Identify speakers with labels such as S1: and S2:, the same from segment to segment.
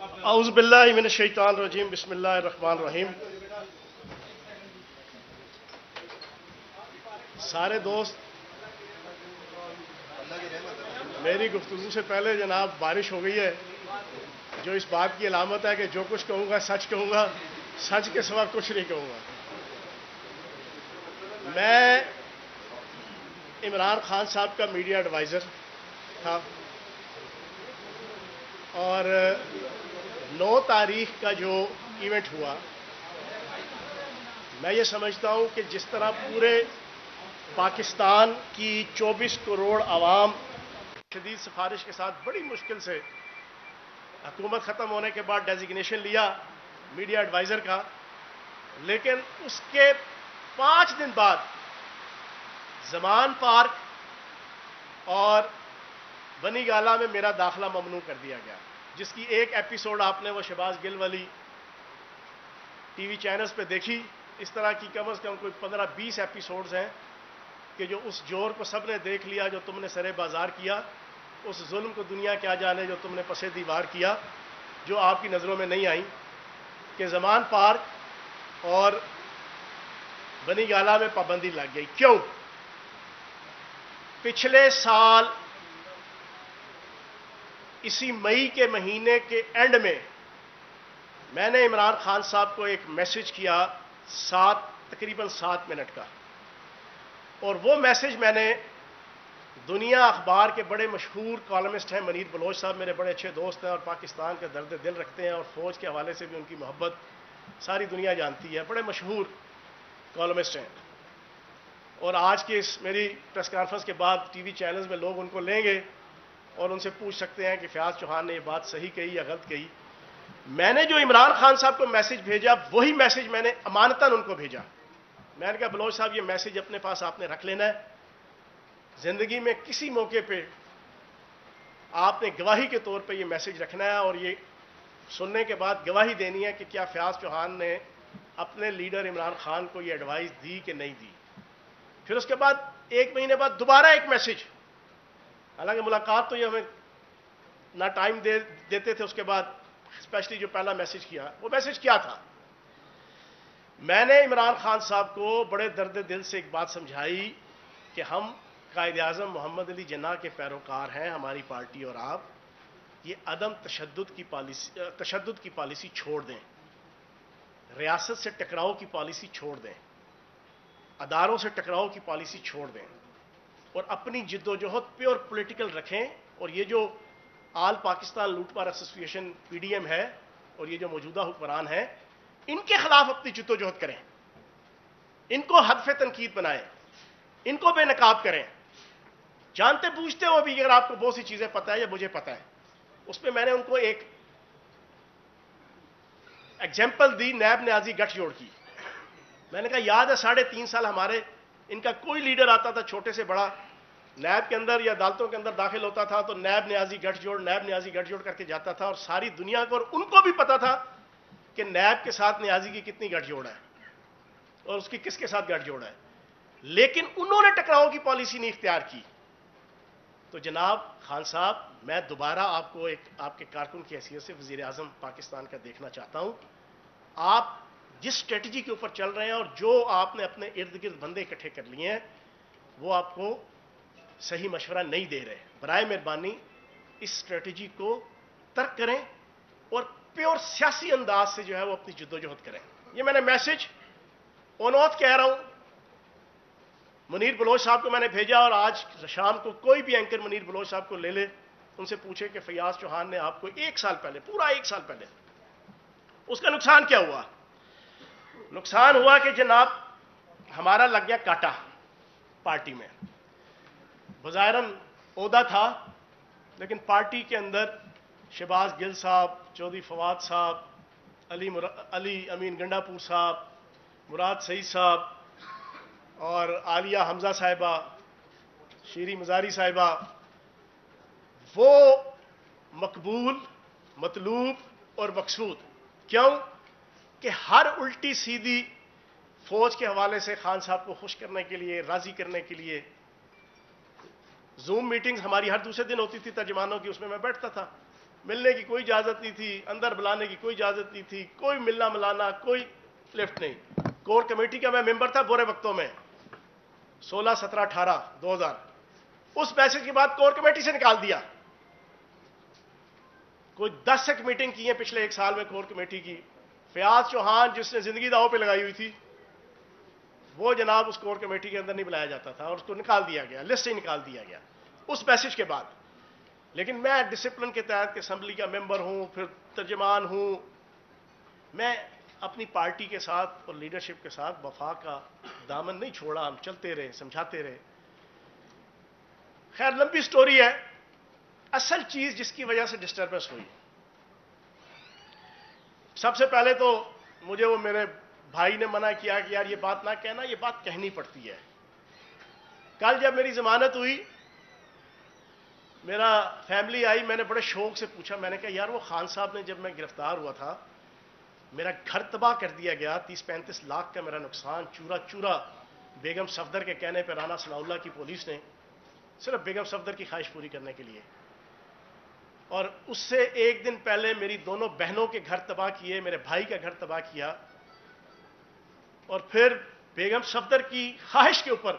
S1: اعوذ باللہ من الشیطان الرجیم بسم اللہ الرحمن الرحیم. سارے دوست، میری گفتگو سے پہلے جناب بارش ہو گئی ہے، جو اس بات کی علامت ہے کہ جو کچھ کہوں گا سچ کہوں گا، سچ کے سوا کچھ نہیں کہوں گا. میں عمران خان صاحب کا میڈیا ایڈوائزر تھا اور 9 تاریخ کا جو ایونٹ ہوا، میں یہ سمجھتا ہوں کہ جس طرح پورے پاکستان کی 24 کروڑ عوام شدید سفارش کے ساتھ بڑی مشکل سے حکومت ختم ہونے کے بعد ڈیزیگنیشن لیا میڈیا ایڈوائزر کا، لیکن اس کے 5 دن بعد زمان پارک اور بنی گالہ میں میرا داخلہ ممنوع کر دیا گیا، جس کی ایک ایپیسوڈ آپ نے وہ شہباز گل والی ٹی وی چینلز پہ دیکھی. اس طرح کی کم از کم کوئی 15-20 ایپیسوڈز ہیں کہ جو اس جور کو سب نے دیکھ لیا جو تم نے سرے بازار کیا، اس ظلم کو دنیا کیا جانے جو تم نے پسے دیوار کیا، جو آپ کی نظروں میں نہیں آئیں کہ زمان پارک اور بنی گالہ میں پابندی لگ گئی. کیوں؟ پچھلے سال اسی مئی کے مہینے کے اینڈ میں میں نے عمران خان صاحب کو ایک میسج کیا تقریباً 7 منٹ کا، اور وہ میسج میں نے دنیا اخبار کے بڑے مشہور کالمسٹ ہیں منیر بلوچ صاحب، میرے بڑے اچھے دوست ہیں اور پاکستان کا درد دل رکھتے ہیں اور فوج کے حوالے سے بھی ان کی محبت ساری دنیا جانتی ہے، بڑے مشہور کالمسٹ ہیں. اور آج کی اس میری پریس کانفرنس کے بعد ٹی وی چینلز میں لوگ ان کو لیں گے اور ان سے پوچھ سکتے ہیں کہ فیاض چوہان نے یہ بات صحیح کہی یا غلط کہی. میں نے جو عمران خان صاحب کو میسج بھیجا وہی میسج میں نے امانتاً ان کو بھیجا. میں نے کہا بلوچ صاحب یہ میسج اپنے پاس آپ نے رکھ لینا ہے، زندگی میں کسی موقع پہ آپ نے گواہی کے طور پہ یہ میسج رکھنا ہے اور یہ سننے کے بعد گواہی دینی ہے کہ کیا فیاض چوہان نے اپنے لیڈر عمران خان کو یہ ایڈوائز دی کہ نہیں دی. پھر اس کے بعد 1 مہینے بعد دوبارہ ایک میسج، حالانکہ ملاقات تو یہ ہمیں نہ ٹائم دیتے تھے. اس کے بعد اسپیشلی جو پہلا میسج کیا، وہ میسج کیا تھا؟ میں نے عمران خان صاحب کو بڑے درد دل سے ایک بات سمجھائی کہ ہم قائد اعظم محمد علی جناح کے پیروکار ہیں، ہماری پارٹی اور آپ یہ عدم تشدد کی پالیسی چھوڑ دیں، ریاست سے ٹکراؤ کی پالیسی چھوڑ دیں، اداروں سے ٹکراؤ کی پالیسی چھوڑ دیں اور اپنی جد و جہد پیور پولیٹیکل رکھیں. اور یہ جو آل پاکستان لوٹ مار ایسوسی ایشن PDM ہے اور یہ جو موجودہ حکمران ہیں، ان کے خلاف اپنی جد و جہد کریں، ان کو ہدف تنقید بنائیں، ان کو بے نقاب کریں. جانتے بوجھتے ہو بھی اگر آپ کو بہت سی چیزیں پتہ ہے یا مجھے پتہ ہے، اس پہ میں نے ان کو ایک ایگزامپل دی نیب نیازی گٹھ جوڑ کی. میں نے کہا یاد ہے 3.5 سال ہمارے ان کا کوئی لیڈر آتا تھا چھوٹے سے بڑا نیب کے اندر یا عدالتوں کے اندر داخل ہوتا تھا تو نیب نیازی گٹھ جوڑ کر کے جاتا تھا، اور ساری دنیا کو اور ان کو بھی پتا تھا کہ نیب کے ساتھ نیازی کی کتنی گٹھ جوڑ ہے اور اس کی کس کے ساتھ گٹھ جوڑ ہے. لیکن انہوں نے ٹکراؤ کی پالیسی نہیں اختیار کی. تو جناب خان صاحب، میں دوبارہ آپ کو ایک آپ کے کارکن کی حیثیت سے وزیر اعظم پاکستان کا دیکھنا چاہتا ہوں. آپ جس اسٹریٹجی کے اوپر چل رہے ہیں اور جو آپ نے اپنے ارد گرد بندے اکٹھے کر لیے ہیں وہ آپ کو صحیح مشورہ نہیں دے رہے. برائے مہربانی اس اسٹریٹجی کو ترک کریں اور پیور سیاسی انداز سے جو ہے وہ اپنی جدوجہد کریں. یہ میں نے میسج اونوت کہہ رہا ہوں، منیر بلوچ صاحب کو میں نے بھیجا، اور آج شام کو کوئی بھی اینکر منیر بلوچ صاحب کو لے لے، ان سے پوچھے کہ فیاض چوہان نے آپ کو 1 سال پہلے، پورا 1 سال پہلے، اس کا نقصان کیا ہوا؟ نقصان ہوا کہ جناب ہمارا لگ گیا کاٹا پارٹی میں. بظاہراً عہدہ تھا لیکن پارٹی کے اندر شہباز گل صاحب، چودھری فواد صاحب، علی امین گنڈا پور صاحب، مراد سعید صاحب اور عالیہ حمزہ صاحبہ، شیری مزاری صاحبہ، وہ مقبول، مطلوب اور مقصود. کیوں؟ کہ ہر الٹی سیدھی فوج کے حوالے سے خان صاحب کو خوش کرنے کے لیے، راضی کرنے کے لیے زوم میٹنگز ہماری ہر دوسرے دن ہوتی تھی ترجمانوں کی، اس میں بیٹھتا تھا. ملنے کی کوئی اجازت نہیں تھی, اندر بلانے کی کوئی اجازت نہیں تھی, کوئی ملنا ملانا, کوئی لفٹ نہیں. کور کمیٹی کا میں ممبر تھا برے وقتوں میں, 16, 17, 18, 2000. اس میسج کے بعد کور کمیٹی سے نکال دیا. کوئی 10 ایک میٹنگ کی ہیں پچھلے 1 سال میں کور کمیٹی کی. فیاض چوہان جس نے زندگی داؤ پہ لگائی ہوئی تھی, وہ جناب اس کور کمیٹی کے اندر نہیں بلایا جاتا تھا, اور اس کو نکال دیا گیا, لسٹ سے نکال دیا گیا اس میسج کے بعد. لیکن میں ڈسپلن کے تحت اسمبلی کا ممبر ہوں, پھر ترجمان ہوں, میں اپنی پارٹی کے ساتھ اور لیڈرشپ کے ساتھ وفا کا دامن نہیں چھوڑا. ہم چلتے رہے, سمجھاتے رہے. خیر لمبی سٹوری ہے. اصل چیز جس کی وجہ سے ڈسٹربنس ہوئی, سب سے پہلے تو مجھے وہ میرے بھائی نے منع کیا کہ یار یہ بات نہ کہنا, یہ بات کہنی پڑتی ہے. کل جب میری ضمانت ہوئی, میرا فیملی آئی, میں نے بڑے شوق سے پوچھا, میں نے کہا یار وہ خان صاحب نے جب میں گرفتار ہوا تھا میرا گھر تباہ کر دیا گیا, 30-35 لاکھ کا میرا نقصان, چورا چورا بیگم صفدر کے کہنے پہ رانا ثناء اللہ کی پولیس نے, صرف بیگم صفدر کی خواہش پوری کرنے کے لیے. اور اس سے 1 دن پہلے میری دونوں بہنوں کے گھر تباہ کیے, میرے بھائی کا گھر تباہ کیا, اور پھر بیگم صفدر کی خواہش کے اوپر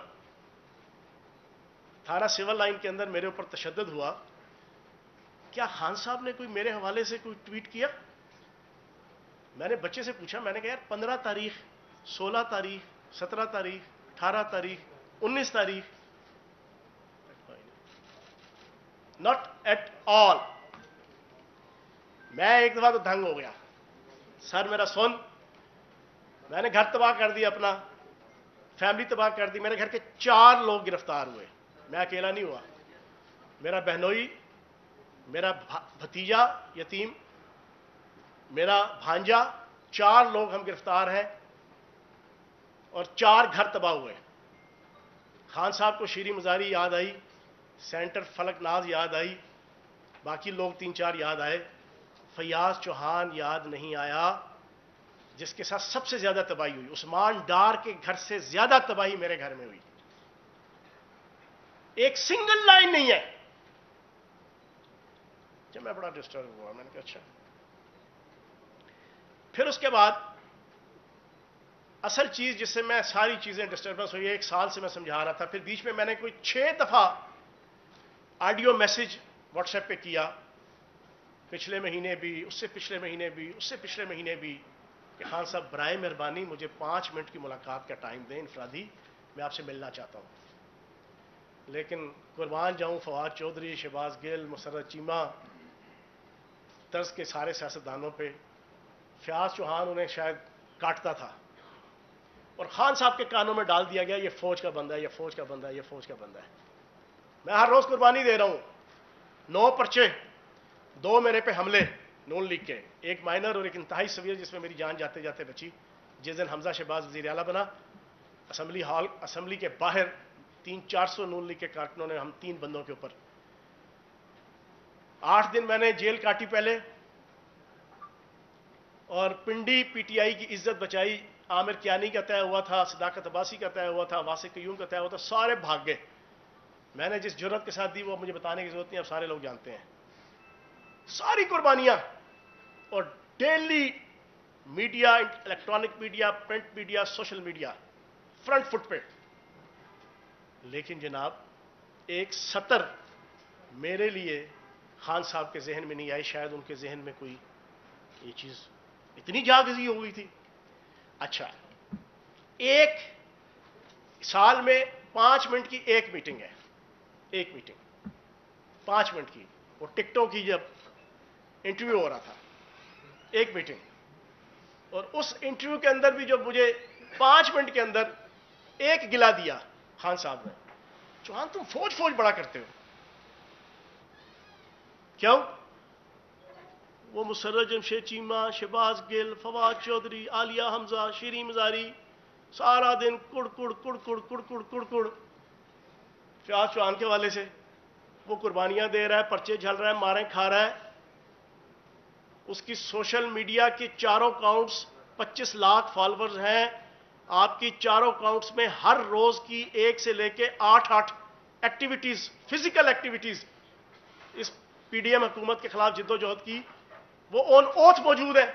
S1: تھانہ سول لائن کے اندر میرے اوپر تشدد ہوا. کیا خان صاحب نے کوئی میرے حوالے سے کوئی ٹویٹ کیا؟ میں نے بچے سے پوچھا, میں نے کہا یار 15 تاریخ, 16 تاریخ, 17 تاریخ, 18 تاریخ, 19 تاریخ, ناٹ ایٹ آل. میں ایک دفعہ تو دھنگ ہو گیا, سر میرا سن, میں نے گھر تباہ کر دیا, اپنا فیملی تباہ کر دی. میرے گھر کے 4 لوگ گرفتار ہوئے, میں اکیلا نہیں ہوا. میرا بہنوئی, میرا بھتیجا یتیم, میرا بھانجا, 4 لوگ ہم گرفتار ہیں, اور 4 گھر تباہ ہوئے. خان صاحب کو شیریں مزاری یاد آئی, سینٹر فلک ناز یاد آئی, باقی لوگ 3-4 یاد آئے. فیاض چوہان یاد نہیں آیا, جس کے ساتھ سب سے زیادہ تباہی ہوئی. عثمان ڈار کے گھر سے زیادہ تباہی میرے گھر میں ہوئی. ایک سنگل لائن نہیں ہے. جب میں بڑا ڈسٹرب ہوا, میں نے کہا اچھا. پھر اس کے بعد اصل چیز جس سے میں ساری چیزیں ڈسٹربنس ہوئی, 1 سال سے میں سمجھا رہا تھا. پھر بیچ میں نے کوئی 6 دفعہ آڈیو میسج واٹس ایپ پہ کیا, پچھلے مہینے بھی, اس سے پچھلے مہینے بھی, اس سے پچھلے مہینے بھی, کہ خان صاحب برائے مہربانی مجھے 5 منٹ کی ملاقات کا ٹائم دیں انفرادی, میں آپ سے ملنا چاہتا ہوں. لیکن قربان جاؤں فواد چودھری, شہباز گل, مسرت چیمہ طرز کے سارے سیاستدانوں پہ. فیاض چوہان انہیں شاید کاٹتا تھا, اور خان صاحب کے کانوں میں ڈال دیا گیا یہ فوج کا بندہ ہے, یہ فوج کا بندہ ہے, یہ فوج کا بندہ ہے. میں ہر روز قربانی دے رہا ہوں. 9 پرچے, 2 میرے پہ حملے نون لیگ کے, ایک مائنر اور ایک انتہائی سویر جس میں میری جان جاتے جاتے بچی. جس دن حمزہ شہباز وزیر اعلیٰ بنا, اسمبلی ہال, اسمبلی کے باہر 300-400 نون لیگ کے کارکنوں نے ہم 3 بندوں کے اوپر 8 دن میں نے جیل کاٹی پہلے, اور پنڈی پی ٹی آئی کی عزت بچائی. عامر کیانی کا طے ہوا تھا, صداقت عباسی کا طے ہوا تھا, واسق قیوم کا طے ہوا تھا, سارے بھاگ گئے. میں نے جس جرت کے ساتھ دی وہ مجھے بتانے کی ضرورت نہیں, اب سارے لوگ جانتے ہیں. ساری قربانیاں, اور daily media, electronic media, print media, social media front foot پہ. لیکن جناب ایک سطر میرے لیے خان صاحب کے ذہن میں نہیں آئی. شاید ان کے ذہن میں کوئی یہ چیز اتنی جاگزی ہو گئی تھی. اچھا, 1 سال میں 5 منٹ کی 1 میٹنگ ہے, 1 میٹنگ 5 منٹ کی, وہ ٹکٹوں کی جب انٹرویو ہو رہا تھا, 1 میٹنگ. اور اس انٹرویو کے اندر بھی جو مجھے 5 منٹ کے اندر ایک گلا دیا خان صاحب نے, چوہان تم فوج بڑا کرتے ہو. کیوں؟ وہ مسرت جمشید چیمہ, شہباز گل, فواد چودھری, عالیہ حمزہ, شیریں مزاری, سارا دن کڑ کڑ کڑ کڑ کڑ کڑ کڑ کڑ. فیاض چوہان کے والے سے وہ قربانیاں دے رہا ہے, پرچے جھل رہا ہے, ماریں کھا رہا ہے. اس کی سوشل میڈیا کے چاروں اکاؤنٹس 25 لاکھ فالوورز ہیں. آپ کی چاروں اکاؤنٹس میں ہر روز کی 1 سے لے کے 8 ایکٹیویٹیز, فزیکل ایکٹیویٹیز اس پی ڈی ایم حکومت کے خلاف جدوجہد کی، وہ آن اوتھ موجود ہے.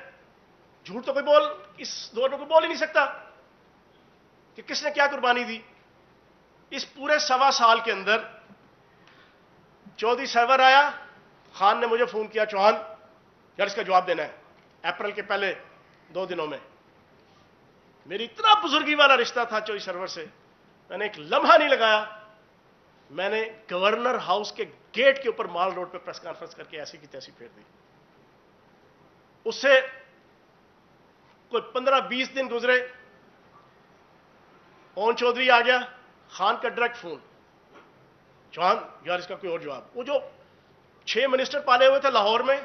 S1: جھوٹ تو کوئی اس دور میں کوئی بول ہی نہیں سکتا کہ کس نے کیا قربانی دی. اس پورے 1.25 سال کے اندر چودھری سرور آیا، خان نے مجھے فون کیا، چوہان یار اس کا جواب دینا ہے. اپریل کے پہلے 2 دنوں میں میری اتنا بزرگی والا رشتہ تھا چودھری سرور سے، میں نے ایک لمحہ نہیں لگایا. میں نے گورنر ہاؤس کے گیٹ کے اوپر مال روڈ پہ پریس کانفرنس کر کے ایسی کی تیسی پھیر دی. اس سے کوئی 15-20 دن گزرے، اون چودھری آ گیا، خان کا ڈائریکٹ فون، چوہان یار اس کا کوئی اور جواب. وہ جو 6 منسٹر پالے ہوئے تھے لاہور میں،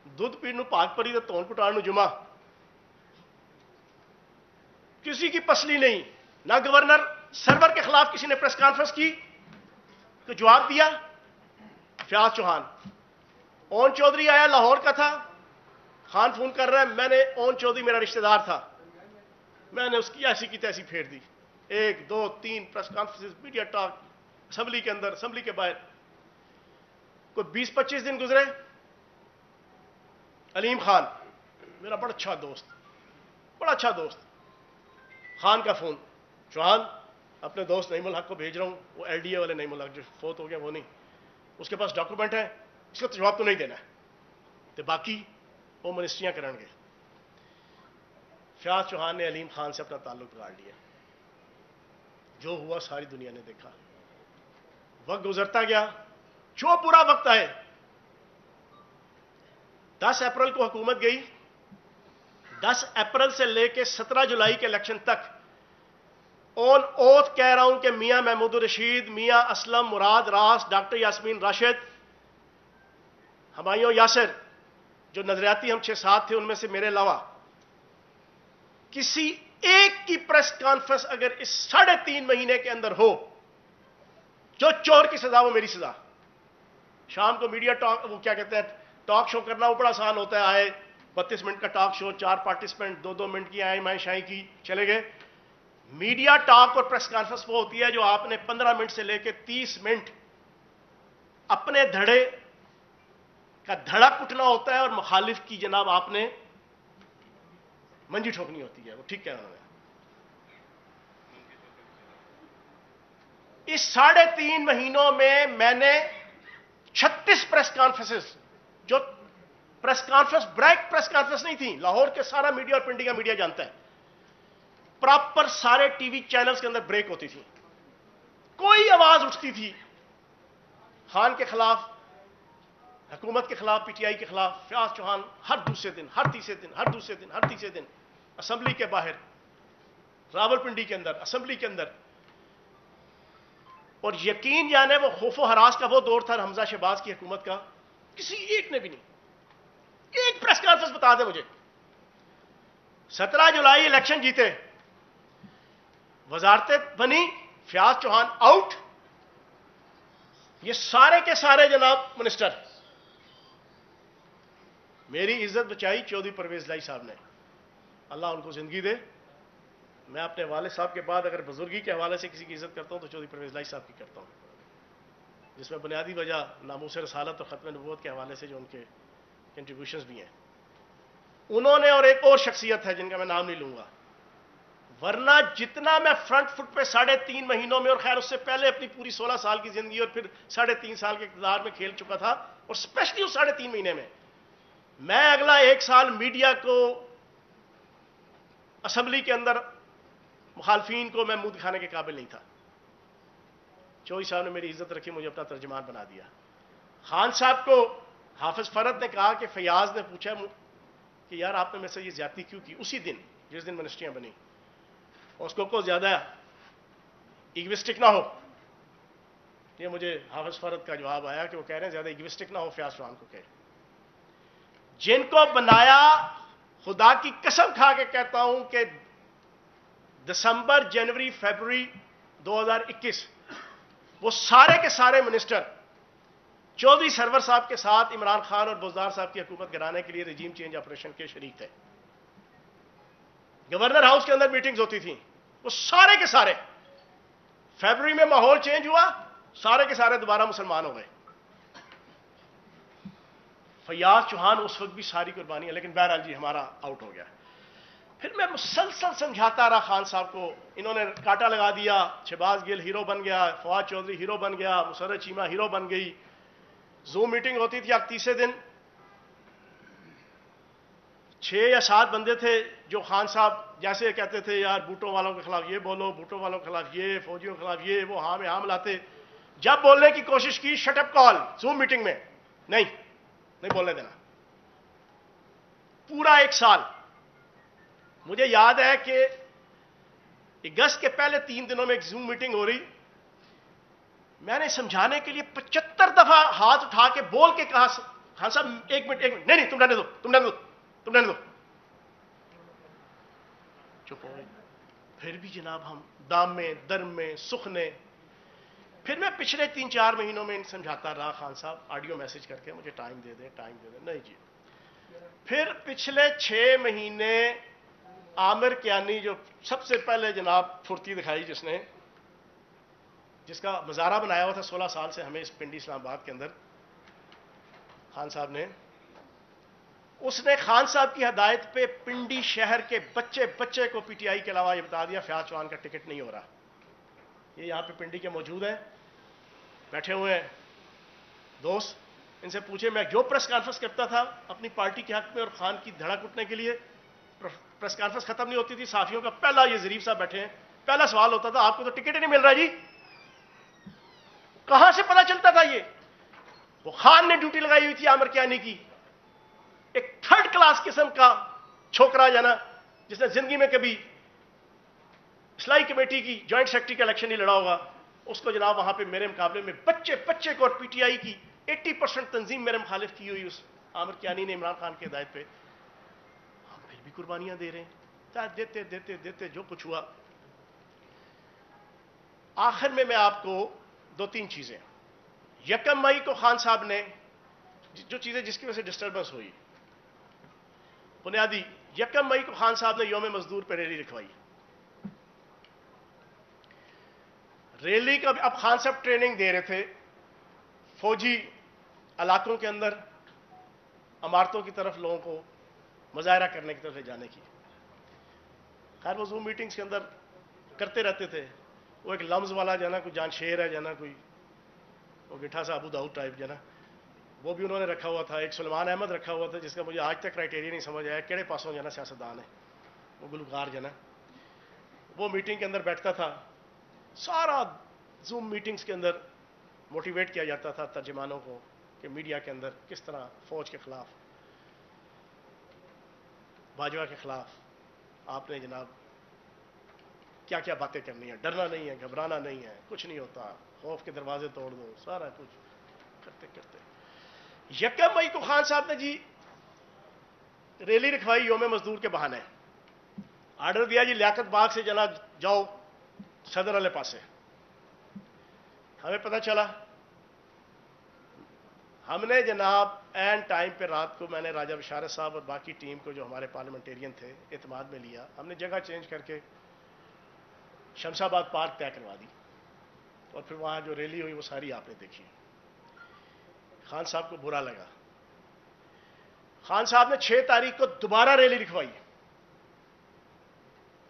S1: دودھ پیڑ پاک پری تون کٹان جمعہ، کسی کی پسلی نہیں. نہ گورنر سرور کے خلاف کسی نے پریس کانفرنس کی تو جواب دیا فیاض چوہان. اون چودھری آیا، لاہور کا تھا، خان فون کر رہا ہے، میں نے اون چودھری میرا رشتہ دار تھا، میں نے اس کی ایسی کی تیسی پھیر دی. 1 2 3 press conference, media talk, assembly کے اندر، اسمبلی کے باہر. کوئی 20-25 دن گزرے، علیم خان میرا بڑا اچھا دوست، خان کا فون، چوہان اپنے دوست نعیم الحق کو بھیج رہا ہوں، وہ ایل ڈی اے والے نعیم الحق جو فوت ہو گیا وہ نہیں، اس کے پاس ڈاکومنٹ ہے، اس کا جواب تو نہیں دینا ہے تو باقی وہ منسٹریاں کریں گے. فیاض چوہان نے علیم خان سے اپنا تعلق بگاڑ لیا. جو ہوا ساری دنیا نے دیکھا. وقت گزرتا گیا، جو برا وقت آئے. 10 اپریل کو حکومت گئی، 10 اپریل سے لے کے 17 جولائی کے الیکشن تک آن اوتھ کہہ رہا ہوں کہ میاں محمود الرشید، میاں اسلم، مراد راس، ڈاکٹر یاسمین راشد، ہمایوں یاسر، جو نظریاتی ہم 6-7 تھے ان میں سے میرے علاوہ، کسی ایک کی پریس کانفرنس اگر اس 3.5 مہینے کے اندر ہو، جو چور کی سزا وہ میری سزا. شام کو میڈیا ٹاک، وہ کیا کہتے ہیں، ٹاک شو کرنا وہ بڑا آسان ہوتا ہے. آئے 32 منٹ کا ٹاک شو، 4 پارٹیسپینٹ 2-2 منٹ کی آئے مائیں شائیں کی چلے گئے. میڈیا ٹاک اور پریس کانفرنس وہ ہوتی ہے جو آپ نے 15 منٹ سے لے کے 30 منٹ اپنے دھڑے کا دھڑا کٹنا ہوتا ہے اور مخالف کی جناب آپ نے منجی ٹھوکنی ہوتی ہے. وہ ٹھیک کہہ رہا ہوں. اس 3.5 مہینوں میں نے 36 پریس کانفرنسز، جو press conference break press conference نہیں تھی، لاہور کے سارا میڈیا اور پنڈی کا میڈیا جانتا ہے، پراپر سارے ٹی وی چینلز کے اندر بریک ہوتی تھی. کوئی آواز اٹھتی تھی خان کے خلاف، حکومت کے خلاف، پی ٹی آئی کے خلاف، فیاض چوہان ہر دوسرے دن، ہر تیسرے دن اسمبلی کے باہر، راولپنڈی کے اندر، اسمبلی کے اندر. اور یقین جانے وہ خوف و ہراس کا وہ دور تھا حمزہ شہباز کی حکومت کا، کسی ایک نے بھی نہیں. ایک پریس کانفرنس بتا دے مجھے. 17 جولائی الیکشن جیتے، وزارتیں بنی، فیاض چوہان آؤٹ، یہ سارے کے سارے جناب منسٹر. میری عزت بچائی چودھری پرویز لائی صاحب نے، اللہ ان کو زندگی دے. میں اپنے والد صاحب کے بعد اگر بزرگی کے حوالے سے کسی کی عزت کرتا ہوں تو چودھری پرویز لائی صاحب کی کرتا ہوں، جس میں بنیادی وجہ ناموس رسالت اور ختم نبوت کے حوالے سے جو ان کے کنٹریبیوشنز بھی ہیں. انہوں نے، اور ایک اور شخصیت ہے جن کا میں نام نہیں لوں گا، ورنہ جتنا میں فرنٹ فٹ پہ 3.5 مہینوں میں، اور خیر اس سے پہلے اپنی پوری 16 سال کی زندگی اور پھر 3.5 سال کے اقتدار میں کھیل چکا تھا، اور اسپیشلی اس 3.5 مہینے میں اگلا 1 سال میڈیا کو، اسمبلی کے اندر مخالفین کو میں منہ دکھانے کے قابل نہیں تھا. چودھری صاحب نے میری عزت رکھی، مجھے اپنا ترجمان بنا دیا. خان صاحب کو حافظ فرد نے کہا کہ فیاض نے پوچھا کہ یار آپ نے میرے سے یہ زیادتی کیوں کی، اسی دن جس دن منسٹریاں بنی، اس کو زیادہ ایگوسٹک نہ ہو. یہ مجھے حافظ فرد کا جواب آیا کہ وہ کہہ رہے ہیں زیادہ ایگوسٹک نہ ہو، فیاض چوہان کو کہے. جن کو بنایا، خدا کی قسم کھا کے کہتا ہوں کہ دسمبر، جنوری، فیبروری 2021 وہ سارے کے سارے منسٹر چودھری سرور صاحب کے ساتھ عمران خان اور بزدار صاحب کی حکومت گرانے کے لیے رجیم چینج آپریشن کے شریک تھے. گورنر ہاؤس کے اندر میٹنگز ہوتی تھیں، وہ سارے کے سارے. فیبروری میں ماحول چینج ہوا، سارے کے سارے دوبارہ مسلمان ہو گئے. فیاض چوہان اس وقت بھی ساری قربانی ہے، لیکن بہرحال جی ہمارا آؤٹ ہو گیا۔ پھر میں مسلسل سمجھاتا رہا خان صاحب کو، انہوں نے کاٹا لگا دیا، شہباز گل ہیرو بن گیا، فواد چودھری ہیرو بن گیا، مسرت چیمہ ہیرو بن گئی۔ زوم میٹنگ ہوتی تھی، اب تیسرے دن 6 یا 7 بندے تھے جو خان صاحب جیسے کہتے تھے یار بوٹوں والوں کے خلاف یہ بولو، بوٹوں والوں کے خلاف یہ، فوجیوں کے خلاف یہ، وہ ہاں میں ہاں ملاتے۔ جب بولنے کی کوشش کی شٹ اپ کال زوم میٹنگ میں، نہیں بولنے دینا۔ پورا 1 سال مجھے یاد ہے کہ اگست کے پہلے 3 دنوں میں ایک زوم میٹنگ ہو رہی، میں نے سمجھانے کے لیے 75 دفعہ ہاتھ اٹھا کے بول کے کہا خان صاحب 1 منٹ، نہیں تم رہنے دو، چپ ہو گئے۔ پھر بھی جناب ہم دام میں درم میں سخنے۔ پھر میں پچھلے 3-4 مہینوں میں سمجھاتا رہا خان صاحب آڈیو میسج کر کے مجھے ٹائم دے دیں، نہیں جی۔ پھر پچھلے 6 مہینے عامر کیانی جو سب سے پہلے جناب پھرتی دکھائی، جس کا مزارہ بنایا ہوا تھا 16 سال سے ہمیں اس پنڈی اسلام آباد کے اندر، خان صاحب نے، اس نے خان صاحب کی ہدایت پہ پنڈی شہر کے بچے کو پی ٹی آئی کے علاوہ یہ بتا دیا فیاض چوہان کا ٹکٹ نہیں ہو رہا۔ یہ یہاں پہ پنڈی کے موجود ہیں، بیٹھے ہوئے ہیں دوست، ان سے پوچھے میں جو پریس کانفرنس کرتا تھا اپنی پارٹی کے حق میں اور خان کی دھڑا کٹنے کے لیے، پریس کانفرنس ختم نہیں ہوتی تھی، صحافیوں کا پہلا، یہ ظریف صاحب بیٹھے ہیں، پہلا سوال ہوتا تھا آپ کو تو ٹکٹ ہی نہیں مل رہا جی، کہاں سے پتا چلتا تھا؟ یہ وہ خان نے ڈیوٹی لگائی ہوئی تھی عامر کیانی کی، ایک 3rd کلاس قسم کا چھوکرا جانا جس نے زندگی میں کبھی اصلاحی کمیٹی کی جوائنٹ سیکرٹری کا الیکشن نہیں لڑا ہوگا، اس کو جناب وہاں پہ میرے مقابلے میں بچے کو، اور پی ٹی آئی کی 80% تنظیم میرے مخالف کی ہوئی اس عامر کیانی نے عمران خان کی ہدایت پہ، ہم پھر بھی قربانیاں دے رہے ہیں، دیتے جو کچھ ہوا۔ آخر میں آپ کو 2-3 چیزیں، 1 مئی کو خان صاحب نے جو چیزیں جس کی وجہ سے ڈسٹربنس ہوئی، بنیادی 1 مئی کو خان صاحب نے یوم مزدور پہ ریلی رکھوائی۔ ریلی کا اب خان صاحب ٹریننگ دے رہے تھے فوجی علاقوں کے اندر عمارتوں کی طرف لوگوں کو مظاہرہ کرنے کی طرف لے جانے کی۔ خیر وہ زوم میٹنگز کے اندر کرتے رہتے تھے، وہ ایک لمز والا جانا کوئی جان شیر ہے جانا کوئی وہ گٹھا سا ابو داؤد ٹائپ جانا، وہ بھی انہوں نے رکھا ہوا تھا۔ ایک سلمان احمد رکھا ہوا تھا جس کا مجھے آج تک کرائٹیریا نہیں سمجھ آیا کیڑے پاسوں جانا سیاستدان ہے، وہ گلوکار جانا، وہ میٹنگ کے اندر بیٹھتا تھا۔ سارا زوم میٹنگز کے اندر موٹیویٹ کیا جاتا تھا ترجمانوں کو کہ میڈیا کے اندر کس طرح فوج کے خلاف، باجوہ کے خلاف آپ نے جناب کیا کیا باتیں کرنی ہیں، ڈرنا نہیں ہے، گھبرانا نہیں ہے، کچھ نہیں ہوتا، خوف کے دروازے توڑ دو، سارا کچھ کرتے 1 مئی کو خان صاحب نے جی ریلی رکھوائی یوم مزدور کے بہانے، آرڈر دیا جی لیاقت باغ سے جاؤ صدر والے پاسے۔ ہمیں پتہ چلا، ہم نے جناب این ٹائم پہ رات کو میں نے راجہ بشارت صاحب اور باقی ٹیم کو جو ہمارے پارلیمنٹیرین تھے اعتماد میں لیا، ہم نے جگہ چینج کر کے شمس آباد پارک طے کروا دی، اور پھر وہاں جو ریلی ہوئی وہ ساری آپ نے دیکھی۔ خان صاحب کو برا لگا، خان صاحب نے 6 تاریخ کو دوبارہ ریلی رکھوائی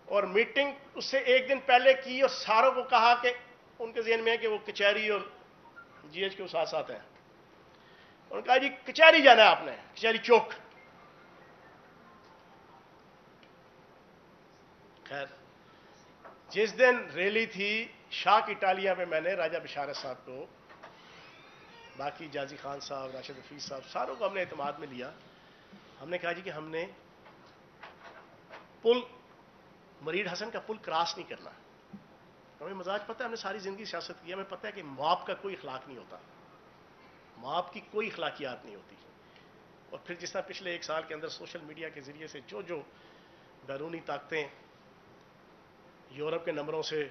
S1: اور میٹنگ اس سے 1 دن پہلے کی، اور ساروں کو کہا کہ ان کے ذہن میں ہے کہ وہ کچہری اور جی ایچ کے ساتھ ساتھ ہیں، انہوں نے کہا جی کچہری جانا ہے آپ نے، کچہری چوک۔ خیر جس دن ریلی تھی شاہ کی ٹالیاں پہ میں نے راجہ بشارت صاحب کو، باقی جازی خان صاحب، راشد حفیظ صاحب، ساروں کو ہم نے اعتماد میں لیا، ہم نے کہا جی کہ ہم نے پل مرید حسن کا پل کراس نہیں کرنا۔ ہمیں مزاج پتہ ہے، ہم نے ساری زندگی سیاست کی، ہمیں پتہ ہے کہ مواب کا کوئی اخلاق نہیں ہوتا، مواب کی کوئی اخلاقیات نہیں ہوتی۔ اور پھر جس طرح پچھلے 1 سال کے اندر سوشل میڈیا کے ذریعے سے جو بیرونی طاقتیں یورپ کے نمبروں سے،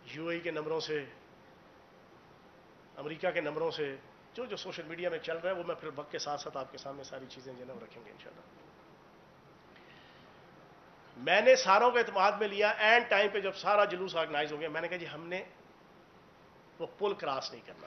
S1: یو اے کے نمبروں سے، امریکہ کے نمبروں سے جو سوشل میڈیا میں چل رہا ہے، وہ میں پھر وقت کے ساتھ ساتھ آپ کے سامنے ساری چیزیں جو ہے وہ رکھیں گے انشاءاللہ۔ میں نے ساروں کو اعتماد میں لیا، اینڈ ٹائم پہ جب سارا جلوس آرگنائز ہو گیا، میں نے کہا جی ہم نے وہ پل کراس نہیں کرنا۔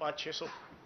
S1: 500-600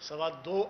S1: 2.25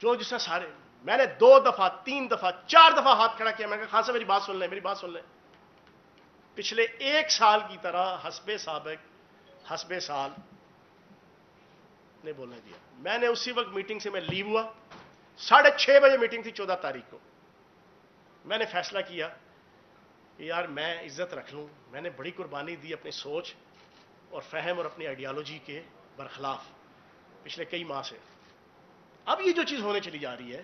S1: جو جس نے سارے، میں نے 2 دفعہ 3 دفعہ 4 دفعہ ہاتھ کھڑا کیا، میں نے کہا خان صاحب میری بات سن لیں، میری بات سن لیں. پچھلے 1 سال کی طرح حسب سابق حسب سال نے بولنے دیا. میں نے اسی وقت میٹنگ سے میں لیو ہوا، 6:30 بجے میٹنگ تھی 14 تاریخ کو. میں نے فیصلہ کیا کہ یار میں عزت رکھ لوں، میں نے بڑی قربانی دی اپنی سوچ اور فہم اور اپنی آئیڈیالوجی کے برخلاف پچھلے کئی ماہ سے. اب یہ جو چیز ہونے چلی جا رہی ہے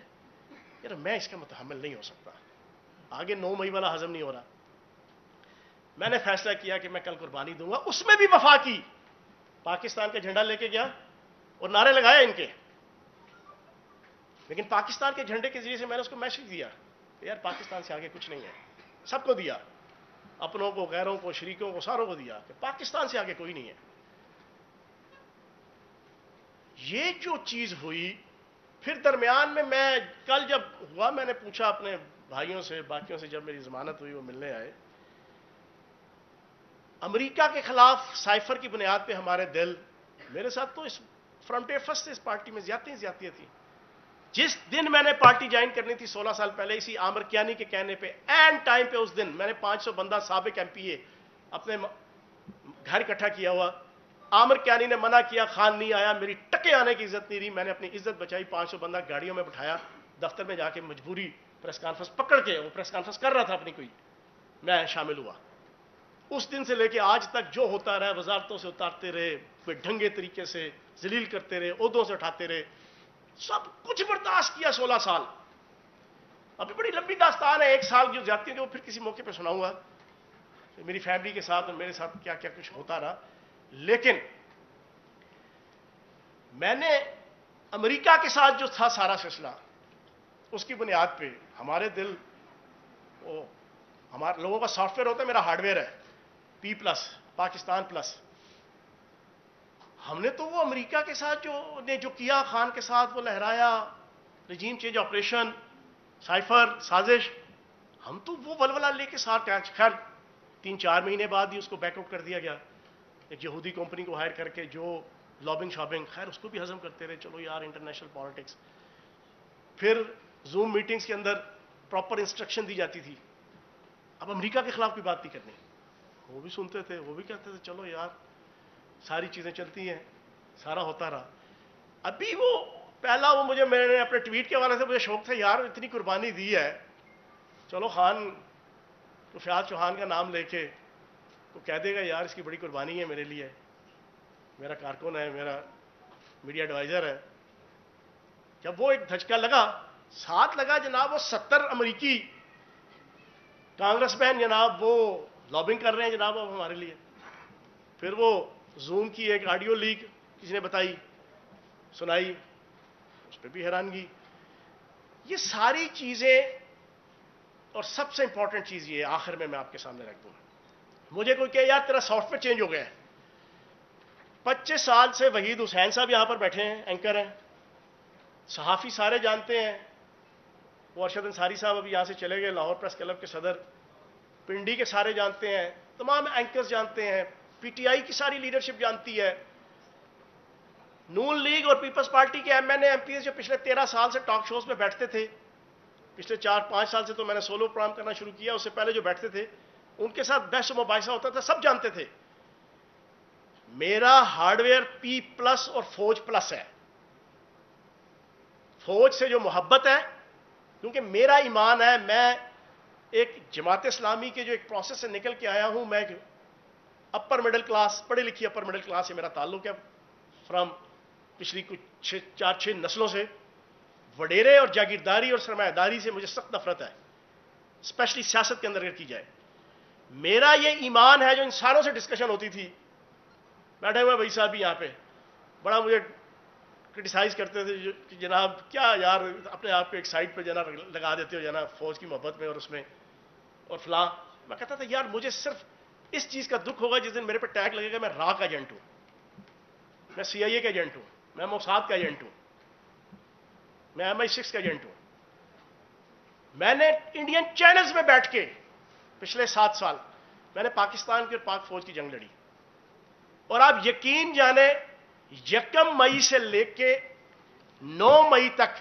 S1: یار میں اس کا متحمل نہیں ہو سکتا. آگے 9 مئی والا ہضم نہیں ہو رہا. میں نے فیصلہ کیا کہ میں کل قربانی دوں گا. اس میں بھی وفا کی، پاکستان کا جھنڈا لے کے گیا اور نعرے لگائے ان کے، لیکن پاکستان کے جھنڈے کے ذریعے سے میں نے اس کو میسج دیا کہ یار پاکستان سے آگے کچھ نہیں ہے. سب کو دیا، اپنوں کو، غیروں کو، شریکوں کو، ساروں کو دیا کہ پاکستان سے آگے کوئی نہیں ہے. یہ جو چیز ہوئی، پھر درمیان میں کل جب ہوا میں نے پوچھا اپنے بھائیوں سے، باقیوں سے، جب میری ضمانت ہوئی وہ ملنے آئے. امریکہ کے خلاف سائفر کی بنیاد پہ ہمارے دل، میرے ساتھ تو اس فرام ڈے فرسٹ اس پارٹی میں زیادتیاں تھیں. جس دن میں نے پارٹی جوائن کرنی تھی 16 سال پہلے، اسی عامر کیانی کے کہنے پہ اینڈ ٹائم پہ اس دن میں نے 500 بندہ سابق ایم پی اے اپنے گھر اکٹھا کیا ہوا. عامر کیانی نے منع کیا، خان نہیں آیا، میری ٹکے آنے کی عزت نہیں رہی. میں نے اپنی عزت بچائی، 500 بندہ گاڑیوں میں بٹھایا، دفتر میں جا کے مجبوری پریس کانفرنس پکڑ کے، وہ پریس کانفرنس کر رہا تھا اپنی کوئی، میں شامل ہوا. اس دن سے لے کے آج تک جو ہوتا رہا، وزارتوں سے اتارتے رہے، کوئی ڈھنگے طریقے سے ذلیل کرتے رہے، عہدوں سے اٹھاتے رہے، سب کچھ برداشت کیا 16 سال. ابھی بڑی لمبی داستان ہے 1 سال جو جاتی ہے، وہ پھر کسی موقع پہ سناؤں گا میری فیملی کے ساتھ اور میرے ساتھ کیا کیا کچھ ہوتا رہا. لیکن میں نے امریکہ کے ساتھ جو تھا سارا سلسلہ، اس کی بنیاد پہ ہمارے دل، وہ ہمارے لوگوں کا سافٹ ویئر ہوتا ہے، میرا ہارڈ ویئر ہے P+، پاکستان پلس. ہم نے تو وہ امریکہ کے ساتھ جو کیا، خان کے ساتھ وہ لہرایا، رجیم چینج آپریشن، سائفر، سازش، ہم تو وہ ولولہ لے کے ساتھ. خیر 3-4 مہینے بعد ہی اس کو بیک آؤٹ کر دیا گیا، ایک یہودی کمپنی کو ہائر کر کے جو لابنگ شاپنگ، خیر اس کو بھی ہضم کرتے رہے. چلو یار انٹرنیشنل پالیٹکس. پھر زوم میٹنگز کے اندر پراپر انسٹرکشن دی جاتی تھی، اب امریکہ کے خلاف کوئی بات نہیں کرنی. وہ بھی سنتے تھے، وہ بھی کہتے تھے چلو یار ساری چیزیں چلتی ہیں، سارا ہوتا رہا. ابھی وہ پہلا وہ میں نے اپنے ٹویٹ کے حوالے سے مجھے شوق تھا یار اتنی قربانی دی ہے، چلو خان تو فیاض چوہان کا نام لے کے تو کہہ دے گا یار اس کی بڑی قربانی ہے میرے لیے، میرا کارکن ہے، میرا میڈیا ایڈوائزر ہے. جب وہ ایک دھچکا لگا، ساتھ لگا جناب وہ 70 امریکی کانگریس مین جناب وہ لابنگ کر رہے ہیں جناب اب ہمارے لیے. پھر وہ زوم کی ایک آڈیو لیک کسی نے بتائی، سنائی، اس پہ بھی حیرانگی. یہ ساری چیزیں، اور سب سے امپورٹنٹ چیز یہ آخر میں آپ کے سامنے رکھ دوں، مجھے کوئی کہ یار تیرا سافٹ ویئر چینج ہو گیا ہے. 25 سال سے وحید حسین صاحب یہاں پر بیٹھے ہیں، اینکر ہیں، صحافی سارے جانتے ہیں. وہ ارشد انصاری صاحب ابھی یہاں سے چلے گئے، لاہور پریس کلب کے صدر. پنڈی کے سارے جانتے ہیں، تمام اینکرز جانتے ہیں، پی ٹی آئی کی ساری لیڈرشپ جانتی ہے. نون لیگ اور پیپلز پارٹی کے M N A M P A پچھلے 13 سال سے ٹاک شوز میں بیٹھتے تھے، پچھلے 4-5 سال سے تو میں نے سولو پروگرام کرنا شروع کیا، اس سے پہلے جو بیٹھتے تھے ان کے ساتھ بحث و مباحثہ ہوتا تھا، سب جانتے تھے. میرا ہارڈ ویئر P+ اور فوج پلس ہے. فوج سے جو محبت ہے، کیونکہ میرا ایمان ہے، میں ایک جماعت اسلامی کے جو ایک پروسیس سے نکل کے آیا ہوں، میں اپر مڈل کلاس، پڑھی لکھی اپر مڈل کلاس سے میرا تعلق ہے، فرام پچھلی کچھ 4-6 نسلوں سے. وڈیرے اور جاگیرداری اور سرمایہ داری سے مجھے سخت نفرت ہے، اسپیشلی سیاست کے اندر اگر کی جائے. میرا یہ ایمان ہے، جو انسانوں سے ڈسکشن ہوتی تھی، بیٹھے ہوئے بھائی صاحب بھی یہاں پہ بڑا مجھے کرٹیسائز کرتے تھے کہ جناب کیا یار اپنے آپ کو ایک سائڈ پہ جناب لگا دیتے ہو جناب فوج کی محبت میں اور اس میں اور فلاں. میں کہتا تھا یار مجھے صرف اس چیز کا دکھ ہوگا جس دن میرے پہ ٹیگ لگے گا میں را کا ایجنٹ ہوں، میں CIA کا ایجنٹ ہوں، میں موساد کا ایجنٹ ہوں، میں MI6 کا ایجنٹ ہوں. میں نے انڈین چینلز میں بیٹھ کے پچھلے 7 سال میں نے پاکستان کی اور پاک فوج کی جنگ لڑی. اور آپ یقین جانیں 1 مئی سے لے کے 9 مئی تک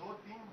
S2: 2-3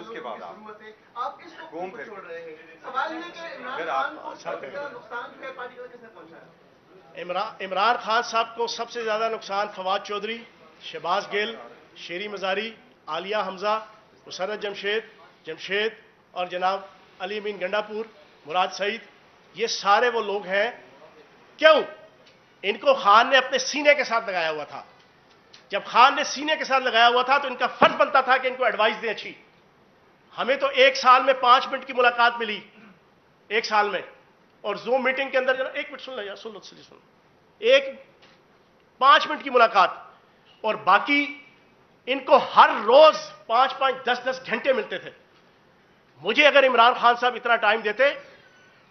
S3: اس کے بعد
S2: آپ کس کو
S3: گھوم پھر
S2: چھوڑ رہے ہیں؟ سوال یہ کہ عمران خان کو سب سے زیادہ نقصان جو ہے پارٹی کو کس نے پہنچایا؟
S1: عمران خان صاحب کو سب سے زیادہ نقصان فواد چودھری، شہباز گل، شیری مزاری، عالیہ حمزہ، مسرت جمشید اور جناب علی امین گنڈا پور، مراد سعید، یہ سارے وہ لوگ ہیں. کیوں؟ ان کو خان نے اپنے سینے کے ساتھ لگایا ہوا تھا. جب خان نے سینے کے ساتھ لگایا ہوا تھا تو ان کا فرض بنتا تھا کہ ان کو ایڈوائز دیں اچھی. ہمیں تو 1 سال میں 5 منٹ کی ملاقات ملی، 1 سال میں، اور زوم میٹنگ کے اندر 1 منٹ سن لو یار، سن لو 5 منٹ کی ملاقات، اور باقی ان کو ہر روز 5 10 گھنٹے ملتے تھے. مجھے اگر عمران خان صاحب اتنا ٹائم دیتے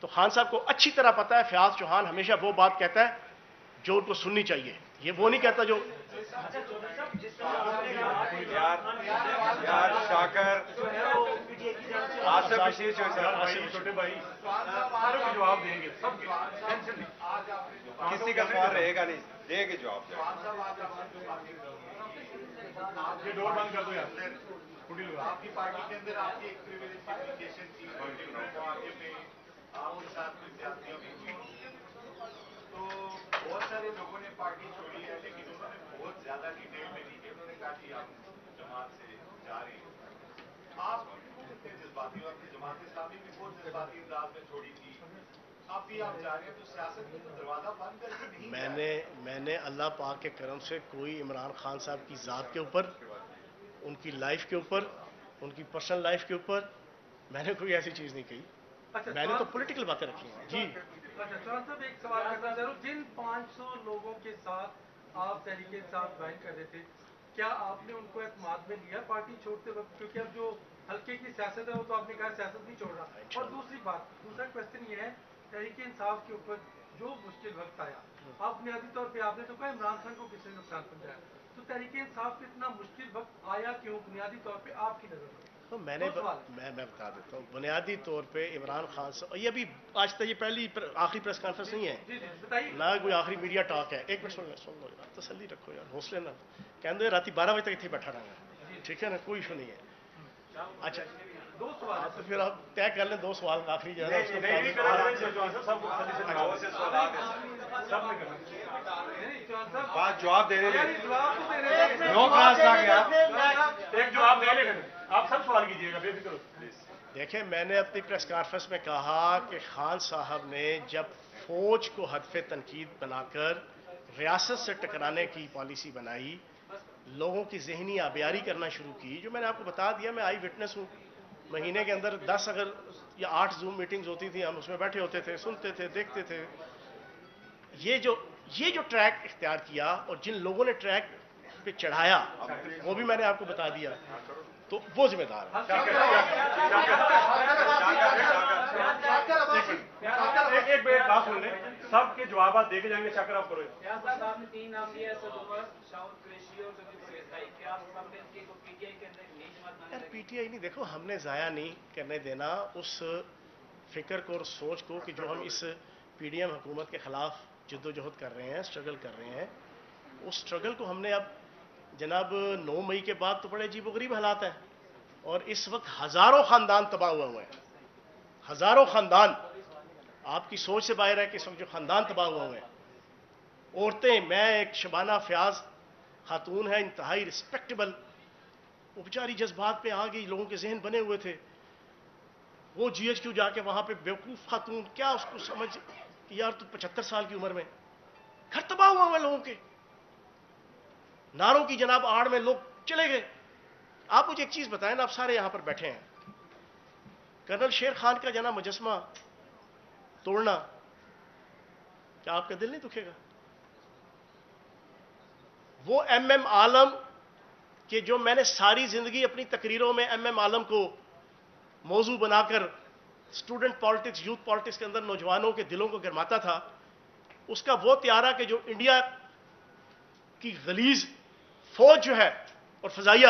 S1: تو خان صاحب کو اچھی طرح پتا ہے فیاض چوہان ہمیشہ وہ بات کہتا ہے جو ان کو سننی چاہیے، یہ وہ نہیں کہتا جو
S3: یار شاکر آصف بشیر
S4: چھوٹے بھائی سارے کو جواب دیں گے، سب
S3: کسی کا سوال رہے گا نہیں، دے گے جواب.
S4: یہ ڈور بند کر دو یار، ٹوٹی لگا.
S2: آپ کی پارٹی کے اندر آپ کی ایک پریویلیج کی اپلیکیشن تھی آگے پہ آپ کے ساتھ کچھ زیادتیاں بھی ہوئی، تو بہت سارے لوگوں نے پارٹی چھوڑی ہے لیکن انہوں نے بہت زیادہ ڈیٹیل میں نہیں کہ انہوں نے کہا کہ آپ جماعت سے جا رہے ہیں. آپ کیوں اتنے جذباتی ہو؟ اپنی جماعت اسلامی بھی بہت جذباتی انداز میں چھوڑی تھی، اب بھی آپ جا رہے ہیں، تو سیاست میں تو دروازہ بند کر کے نہیں.
S1: میں نے اللہ پاک کے کرم سے کوئی عمران خان صاحب کی ذات کے اوپر، ان کی لائف کے اوپر، ان کی پرسنل لائف کے اوپر میں نے کوئی ایسی چیز نہیں کہی. میں نے تو پولیٹیکل باتیں رکھی ہیں. جی
S5: اچھا چوہان صاحب ایک سوال کرنا چاہ رہا ہوں، جن 500 لوگوں کے ساتھ آپ تحریک انصاف جوائن کر رہے تھے، کیا آپ نے ان کو اعتماد میں لیا پارٹی چھوڑتے وقت؟ کیونکہ اب جو ہلکے کی سیاست ہے وہ تو آپ نے کہا سیاست نہیں چھوڑ رہا. اور دوسرا کوشچن یہ ہے تحریک انصاف کے اوپر جو مشکل وقت آیا، آپ بنیادی طور پہ آپ نے تو کہا عمران خان کو کس نے نقصان پہنچایا، تو تحریک انصاف پہ اتنا مشکل وقت آیا کیوں بنیادی طور پہ آپ کی نظر میں؟
S1: تو میں بتا دیتا ہوں. بنیادی طور پہ عمران خان صاحب، یہ ابھی آج تک یہ پہلی آخری پریس کانفرنس نہیں ہے، نہ کوئی آخری میڈیا ٹاک ہے. 1 منٹ سن لو یار، تسلی رکھو یار، حوصلے نہ کہہ رات 12 بجے تک اتنے بیٹھا رہا گا، ٹھیک ہے نا، کوئی ایشو نہیں ہے. اچھا
S5: 2 سوال
S1: تو پھر آپ طے کر لیں 2 سوال آخری جو ہے
S3: بات جواب دینے دیں.
S4: ایک جواب دے لیں، آپ سب سوال کیجیے گا بے فکر ہو.
S1: دیکھیں میں نے اپنی پریس کانفرنس میں کہا کہ خان صاحب نے جب فوج کو ہدف تنقید بنا کر ریاست سے ٹکرانے کی پالیسی بنائی، لوگوں کی ذہنی آبیاری کرنا شروع کی، جو میں نے آپ کو بتا دیا، میں آئی وٹنس ہوں. مہینے کے اندر 10 اگر یا 8 زوم میٹنگز ہوتی تھی، ہم اس میں بیٹھے ہوتے تھے، سنتے تھے، دیکھتے تھے. یہ جو ٹریک اختیار کیا اور جن لوگوں نے ٹریک پہ چڑھایا وہ بھی میں نے آپ کو بتا دیا، تو وہ ذمہ دار ہے.
S4: ایک بات سن لیں، سب کے جوابات دے کے جائیں گے. شاکر آپ کرو.
S6: صاحب نے 3 نام لیا، اسد عمر، شاؤن قریشی اور سبیل سیاسی. کیا سب مل کے پی ٹی آئی کے اندر نئی جماعت
S1: یار پی ٹی آئی نہیں، دیکھو ہم نے ضائع نہیں کرنے دینا اس فکر کو اور سوچ کو کہ جو ہم اس پی ڈی ایم حکومت کے خلاف جدوجہد کر رہے ہیں، اسٹرگل کر رہے ہیں. اس اسٹرگل کو ہم نے اب جناب 9 مئی کے بعد تو بڑے عجیب و غریب حالات ہیں، اور اس وقت ہزاروں خاندان تباہ ہوئے ہیں، ہزاروں خاندان. آپ کی سوچ سے باہر ہے کہ اس وقت جو خاندان تباہ ہوئے ہیں. عورتیں، میں ایک شبانہ فیاض خاتون ہے، انتہائی رسپیکٹیبل، وہ بیچاری جذبات پہ آ گئی، لوگوں کے ذہن بنے ہوئے تھے. وہ جی ایچ کیو جا کے وہاں پہ بیوقوف خاتون، کیا اس کو سمجھ کہ یار تو 75 سال کی عمر میں گھر تباہ ہوا ہوا لوگوں کے، ناروں کی جناب آڑ میں لوگ چلے گئے. آپ مجھے ایک چیز بتائیں نا، آپ سارے یہاں پر بیٹھے ہیں، کرنل شیر خان کا جناب مجسمہ توڑنا، کیا آپ کا دل نہیں دکھے گا؟ وہ ایم عالم کہ جو میں نے ساری زندگی اپنی تقریروں میں ایم عالم کو موضوع بنا کر اسٹوڈنٹ پالیٹکس، یوتھ پالیٹکس کے اندر نوجوانوں کے دلوں کو گرماتا تھا، اس کا وہ طیارہ کہ جو انڈیا کی غلیظ فوج جو ہے اور فضائیہ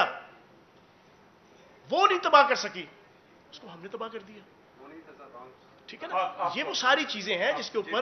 S1: وہ نہیں تباہ کر سکی، اس کو ہم نے تباہ کر دیا. ٹھیک ہے نا، یہ وہ ساری چیزیں ہیں جس کے اوپر